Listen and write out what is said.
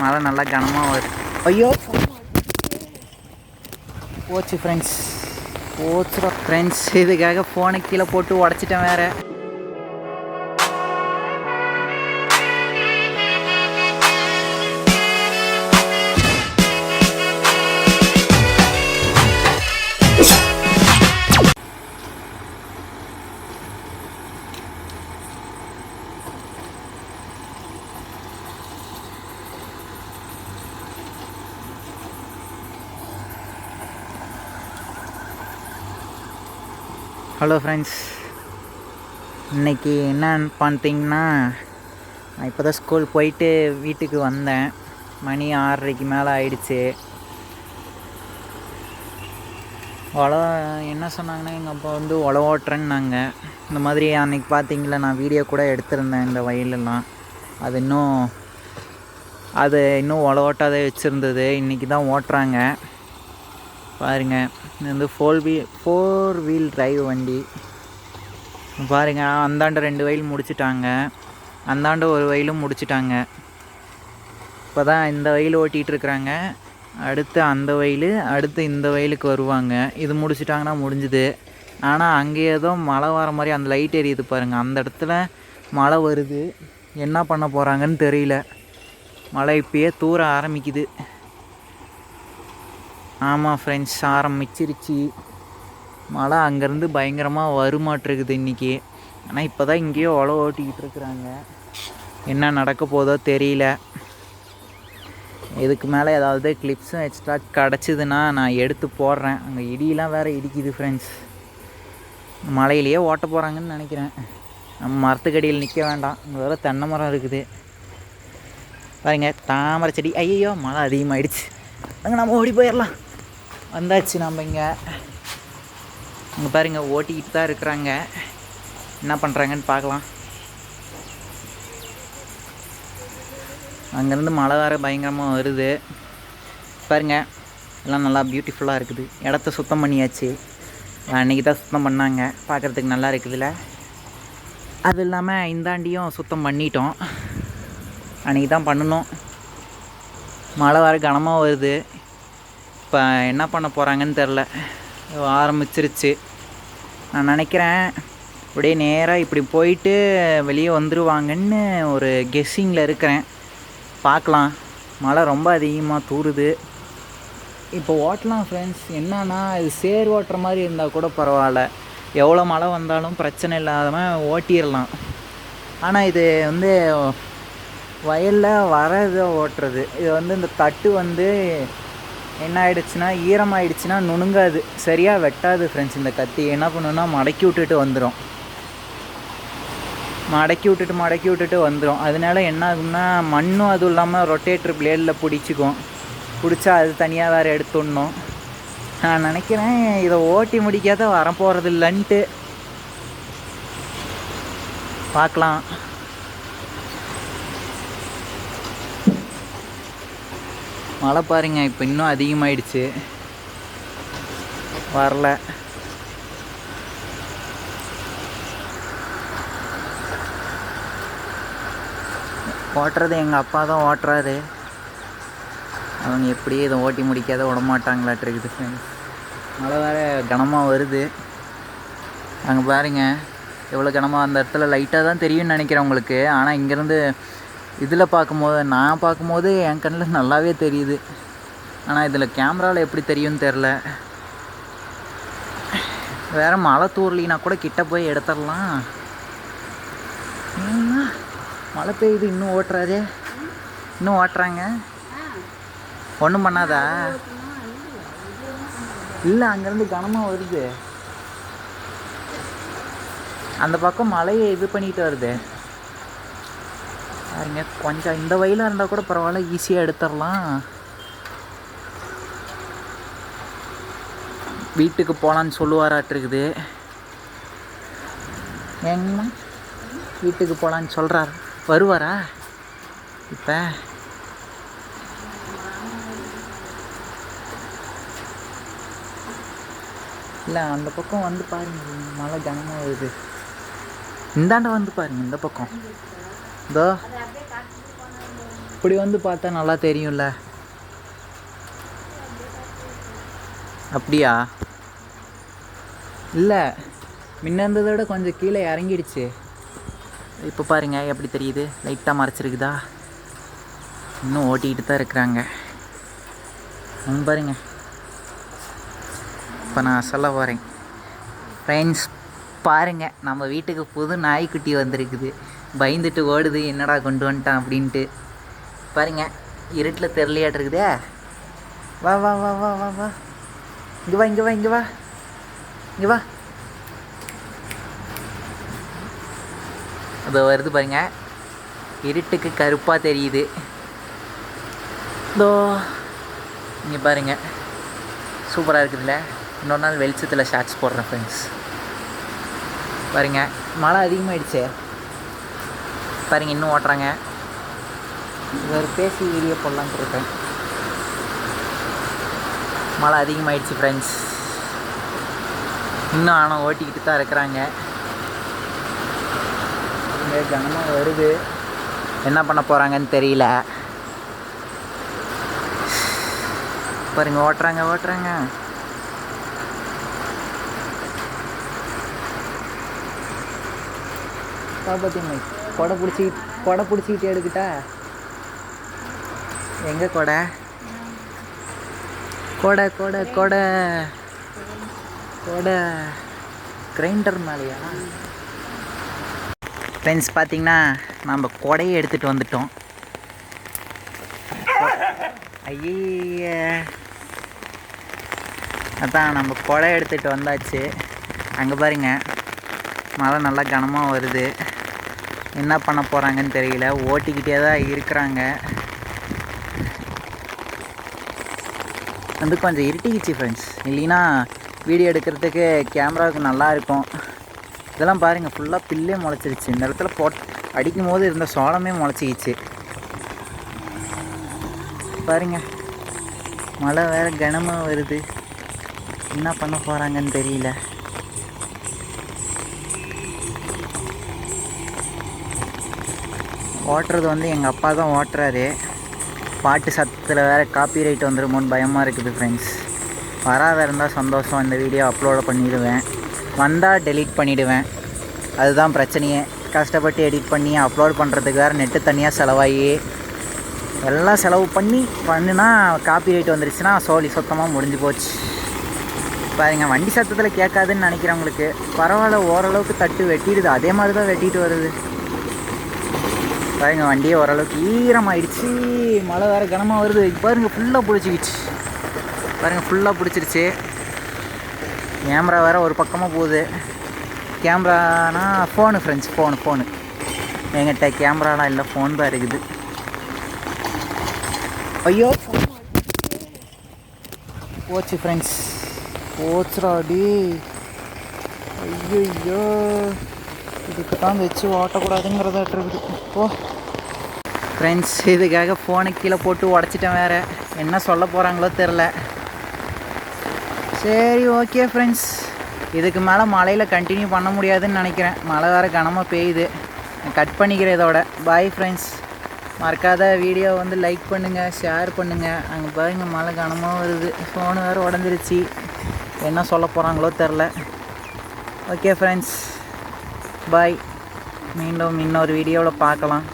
மழை நல்லா கனமாக வருது. ஐயோ போச்சு ஃப்ரெண்ட்ஸ், போச்சுடா ஃப்ரெண்ட்ஸ். இதுக்காக ஃபோனை கீழே போட்டு உடச்சிட்டேன் வேறு. ஹலோ ஃப்ரெண்ட்ஸ், இன்றைக்கி என்னன்னு பார்த்தீங்கன்னா, நான் இப்போ தான் ஸ்கூல் போயிட்டு வீட்டுக்கு வந்தேன். மணி 6:30 மேலே ஆயிடுச்சு. என்ன சொன்னாங்கன்னா, எங்கள் அப்பா வந்து உழவு ஓட்டுறேன்னாங்க. இந்த மாதிரி அன்றைக்கி பார்த்தீங்களா, நான் வீடியோ கூட எடுத்திருந்தேன். இந்த வயலெல்லாம் அது இன்னும் உழவு ஓட்டாதே வச்சுருந்தது. இன்றைக்கி தான் ஓட்டுறாங்க பாருங்கள். இது வந்து ஃபோர் வீல் டிரைவ் வண்டி பாருங்கள். அந்தாண்ட 2 வயல் முடிச்சிட்டாங்க, அந்தாண்ட ஒரு வயலும் முடிச்சிட்டாங்க. இப்போ தான் இந்த வயல் ஓட்டிகிட்ருக்குறாங்க. அடுத்து அந்த வயல், அடுத்து இந்த வயலுக்கு வருவாங்க. இது முடிச்சிட்டாங்கன்னா முடிஞ்சுது. ஆனால் அங்கே ஏதோ மழை வர மாதிரி அந்த லைட் எரியுது பாருங்கள். அந்த இடத்துல மழை வருது. என்ன பண்ண போகிறாங்கன்னு தெரியல. மழை இப்பயே தூர ஆரம்பிக்குது. ஆமாம் ஃப்ரெண்ட்ஸ், ஆரம்பிச்சிருச்சு மழை. அங்கேருந்து பயங்கரமாக வருமாட்டிருக்குது இன்றைக்கி. ஆனால் இப்போ தான் இங்கேயோ உழவு ஓட்டிக்கிட்டு இருக்கிறாங்க. என்ன நடக்க போதோ தெரியல. இதுக்கு மேலே ஏதாவது கிளிப்ஸும் எக்ஸ்ட்ரா கிடச்சிதுன்னா நான் எடுத்து போடுறேன். அங்கே இடியெலாம் வேறு இடிக்குது ஃப்ரெண்ட்ஸ். மழையிலேயே ஓட்ட போகிறாங்கன்னு நினைக்கிறேன். நம்ம மரத்துக்கடியில் நிற்க வேண்டாம். இங்கே வேறு தென்னை மரம் இருக்குது பாருங்க, தாமரை செடி. ஐயோ மழை அதிகமாகிடுச்சு. அங்கே நம்ம ஓடி போயிடலாம். வந்தாச்சு நம்ம இங்கே பாருங்கள், ஓட்டிக்கிட்டு தான் இருக்கிறாங்க. என்ன பண்ணுறாங்கன்னு பார்க்கலாம். அங்கேருந்து மழை வேறு பயங்கரமாக வருது பாருங்கள். எல்லாம் நல்லா பியூட்டிஃபுல்லாக இருக்குது. இடத்த சுத்தம் பண்ணியாச்சு. அன்றைக்கி தான் சுத்தம் பண்ணாங்க. பார்க்குறதுக்கு நல்லா இருக்குதுல்ல. அது இல்லாமல் இந்தாண்டியும் சுத்தம் பண்ணிட்டோம். அன்றைக்கி தான் பண்ணணும். மழை வேறு கனமாக வருது. இப்போ என்ன பண்ண போகிறாங்கன்னு தெரில. ஆரம்பிச்சிருச்சு. நான் நினைக்கிறேன் அப்படியே நேராக இப்படி போயிட்டு வெளியே வந்துடுவாங்கன்னு ஒரு கெஸ்ஸிங்கில் இருக்கிறேன். பார்க்கலாம். மழை ரொம்ப அதிகமாக தூறுது. இப்போ ஓட்டலாம் ஃப்ரெண்ட்ஸ். என்னன்னா, இது சேர் ஓட்டுற மாதிரி இருந்தால் கூட பரவாயில்ல. எவ்வளோ மழை வந்தாலும் பிரச்சனை இல்லாமல் ஓட்டிடலாம். ஆனால் இது வந்து வயலில் வரதை ஓட்டுறது. இது வந்து இந்த தட்டு வந்து என்ன ஆகிடுச்சுன்னா, ஈரமாகிடுச்சுன்னா நுணுங்காது, சரியாக வெட்டாது ஃப்ரெண்ட்ஸ். இந்த கத்தி என்ன பண்ணுன்னா, மடக்கி விட்டுட்டு வந்துடும். மடக்கி விட்டுட்டு வந்துடும். அதனால என்ன ஆகும்னா, மண்ணும் அதுவும் இல்லாமல் ரொட்டேட்டர் பிளேடில் பிடிச்சா அது தனியாக வேறு எடுத்துடணும். நான் நினைக்கிறேன் இதை ஓட்டி முடிக்காத வரப்போகிறது இல்லைன்ட்டு. பார்க்கலாம். மழை பாருங்க, இப்போ இன்னும் அதிகமாகிடுச்சு. வரல. ஓட்டுறது எங்கள் அப்பா தான் ஓட்டுறாரு. அவங்க எப்படி இதை ஓட்டி முடிக்காத விடமாட்டாங்களாட்டிருக்குது ஃப்ரெண்ட்ஸ். மழை வேறு கனமாக வருது. அங்கே பாருங்கள் எவ்வளோ கனமாக. அந்த இடத்துல லைட்டாக தான் தெரியும்னு நினைக்கிறேன் உங்களுக்கு. ஆனால் இங்கேருந்து இதில் நான் பார்க்கும்போது என் கண்ணில் நல்லாவே தெரியுது. ஆனால் இதில் கேமராவில் எப்படி தெரியும்னு தெரில. வேறு மழை தூரலினா கூட கிட்ட போய் எடுத்துடலாம். மழை பெய்யுது. இன்னும் ஓட்டுறாரு. இன்னும் ஓட்டுறாங்க. ஒன்றும் பண்ணாதா? இல்லை, அங்கேருந்து கனமாக வருது. அந்த பக்கம் மழையை இது பண்ணிட்டு வருது பாருங்க. கொஞ்சம் இந்த வயலாக இருந்தால் கூட பரவாயில்ல, ஈஸியாக எடுத்துடலாம். வீட்டுக்கு போகலான்னு சொல்லுவாராட்டிருக்குது. ஏங்கம்மா வீட்டுக்கு போகலான்னு சொல்கிறார். வருவாரா இப்போ? இல்லை, அந்த பக்கம் வந்து பாருங்கள், மழை கனமாக வருது. இந்தாண்ட வந்து பாருங்கள், இந்த பக்கம். இதோ இப்படி வந்து பார்த்தா நல்லா தெரியும்ல. அப்படியா? இல்லை, முன்ன இருந்ததை விட கொஞ்சம் கீழே இறங்கிடுச்சு. இப்போ பாருங்கள் எப்படி தெரியுது, லைட்டாக மறைச்சிருக்குதா. இன்னும் ஓட்டிக்கிட்டு தான் இருக்கிறாங்க. பாருங்க. இப்போ நான் சொல்ல போகிறேன் ஃப்ரெண்ட்ஸ், பாருங்கள் நம்ம வீட்டுக்கு புது நாய்க்குட்டி வந்திருக்குது. பயந்துட்டு ஓடுது, என்னடா கொண்டு வந்துட்டான் அப்படின்ட்டு. பாருங்கள், இருட்டில் தெரியலையாட்டு இருக்குதே. வா வா வா வா வா வா, இங்கே வா இங்கே வா இங்கே வா இங்கே வா. அது வருது பாருங்க, இருட்டுக்கு கருப்பாக தெரியுது. இதோ இங்கே பாருங்க, சூப்பராக இருக்குதுல்ல. இன்னொரு நாள் வெளிச்சத்தில் ஷார்ட்ஸ் போடுறேன் ஃப்ரெண்ட்ஸ். பாருங்கள், மழை அதிகமாகிடுச்சு பாருங்கள். இன்னும் ஓட்டுறாங்க. ஒரு பேசி வீடியோ போடலான்ட்டு இருக்கேன். மழை அதிகமாகிடுச்சு ஃப்ரெண்ட்ஸ். இன்னும் ஆனால் ஓட்டிக்கிட்டு தான் இருக்கிறாங்க. இங்கே கனமாக வருது, என்ன பண்ண போகிறாங்கன்னு தெரியல. பாருங்க, ஓட்டுறாங்க ஓட்டுறாங்க. பார்த்தீங்க, கொடை பிடிச்சிக்கிட்டு எடுக்கிட்டா. எங்கே கொடை? கொடை கொடை கொடை கொடை கிரைண்டர் மேலேயா ஃப்ரெண்ட்ஸ்? பார்த்திங்கன்னா நம்ம கொடையை எடுத்துகிட்டு வந்துட்டோம். ஐய, அதான் நம்ம கொடை எடுத்துகிட்டு வந்தாச்சு. அங்கே பாருங்க, மழை நல்லா கனமாக வருது. என்ன பண்ண போகிறாங்கன்னு தெரியல, ஓட்டிக்கிட்டே தான் இருக்கிறாங்க. வந்து கொஞ்சம் இருட்டிக்கிச்சு ஃப்ரெண்ட்ஸ், இல்லைன்னா வீடியோ எடுக்கிறதுக்கு கேமராவுக்கு நல்லா இருக்கும். இதெல்லாம் பாருங்கள், ஃபுல்லாக பில்லே முளைச்சிருச்சு. இந்த இடத்துல அடிக்கும் போது இருந்த சோளமே முளைச்சிக்கிச்சு பாருங்கள். மழை வேறு கனமாக வருது, என்ன பண்ண போகிறாங்கன்னு தெரியல. ஓட்டுறது வந்து எங்கள் அப்பா தான் ஓட்டுறாரு. பாட்டு சத்தத்தில் வேறு காப்பி ரைட் வந்துடுமோன்னு பயமாக இருக்குது ஃப்ரெண்ட்ஸ். வராத இருந்தால் சந்தோஷம், இந்த வீடியோ அப்லோடு பண்ணிவிடுவேன். வந்தால் டெலீட் பண்ணிவிடுவேன், அதுதான் பிரச்சனையே. கஷ்டப்பட்டு எடிட் பண்ணி அப்லோட் பண்ணுறதுக்கு வேறு நெட்டு தனியாக செலவாகி எல்லாம் செலவு பண்ணினா காப்பி ரைட் வந்துருச்சுன்னா சோலி சுத்தமாக முடிஞ்சு போச்சு. பாருங்க, வண்டி சத்தத்தில் கேட்காதுன்னு நினைக்கிறவங்களுக்கு பரவாயில்ல, ஓரளவுக்கு தட்டு வெட்டிடுது. அதே மாதிரி தான் வெட்டிட்டு வருது பாருங்க. வண்டியே ஓரளவுக்கு ஈரமாயிடுச்சு, மழை வேறு கனமாக வருது. பாருங்க, ஃபுல்லாக பிடிச்சிக்கிச்சு பாருங்கள், ஃபுல்லாக பிடிச்சிருச்சு. கேமரா வேறு ஒரு பக்கமாக போகுது. கேமரானா ஃபோனு ஃப்ரெண்ட்ஸ், ஃபோனு என்கிட்ட கேமராலாம் இல்லை, ஃபோன் தான் இருக்குது. ஐயோ போச்சு ஃப்ரெண்ட்ஸ், போச்சுடாடி. ஐயோ, இதுக்கு தான் வச்சு ஓட்டக்கூடாதுங்கிறதாட்டு இருக்குது. ஓ ஃப்ரெண்ட்ஸ், இதுக்காக ஃபோனை கீழே போட்டு உடச்சிட்டேன் வேறு. என்ன சொல்ல போகிறாங்களோ தெரில. சரி, ஓகே ஃப்ரெண்ட்ஸ், இதுக்கு மேலே மழையில் கண்டினியூ பண்ண முடியாதுன்னு நினைக்கிறேன். மழை வேறு கனமாக பெய்யுது. கட் பண்ணிக்கிறேன் இதோட. Bye friends. மறக்காத வீடியோ வந்து லைக் பண்ணுங்கள், ஷேர் பண்ணுங்கள். அங்கே பாருங்க, மழை கனமாக வருது. ஃபோனு வேறு உடஞ்சிருச்சு, என்ன சொல்ல போகிறாங்களோ தெரில. ஓகே ஃப்ரெண்ட்ஸ், பாய். மீண்டும் இன்னொரு வீடியோவில் பார்க்கலாம்.